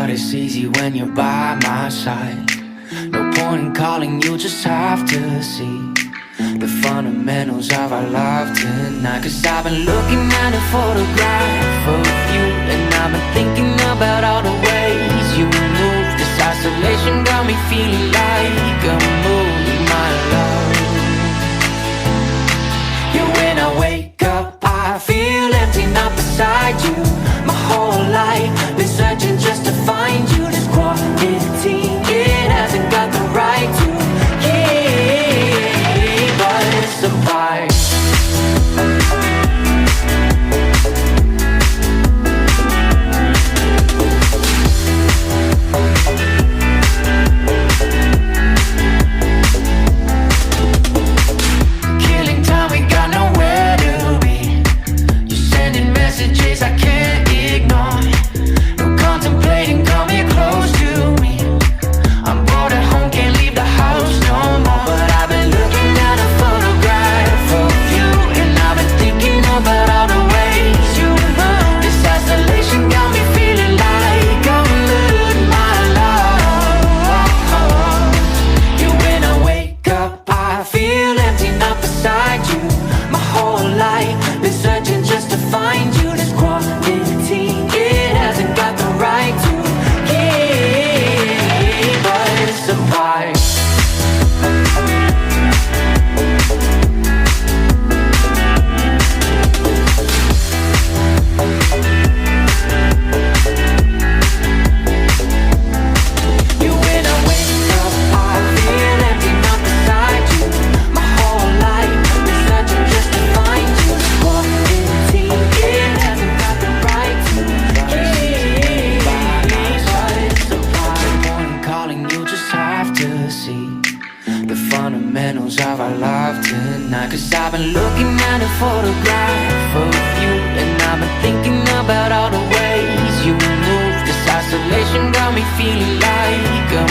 but it's easy when you're by my side. No point in calling, you just have to see the fundamentals of our love tonight. Cause I've been looking at a photograph of you, and I've been thinking about all the ways you move. This isolation got me feeling like a movie, my love. Yeah, when I wake up, I feel empty, not beside you. My whole life been searching just to find you. This quarantine, it hasn't got the right to keep us apart. Killing time, we got nowhere to be. You're sending messages I can't ignore. No contemplating, come here close to me. I'm bored at home, can't leave the house no more. But I've been looking at a photograph of you, and I've been thinking about all the ways you move. This isolation got me feeling like I'm losing my love. Yeah, when I wake up, I feel empty, not beside you. My whole life been searching just to find you. This quarantine, it hasn't got the right to keep us apart. Yeah, when I wake up, I feel empty, not beside you. My whole life been searching just to find you. This quarantine, it hasn't got the right to keep us apart. No point in calling, you just have to see the fundamentals of our love tonight. Cause I've been looking at a photograph of you, and I've been thinking about all the ways you move. This isolation got me feeling like a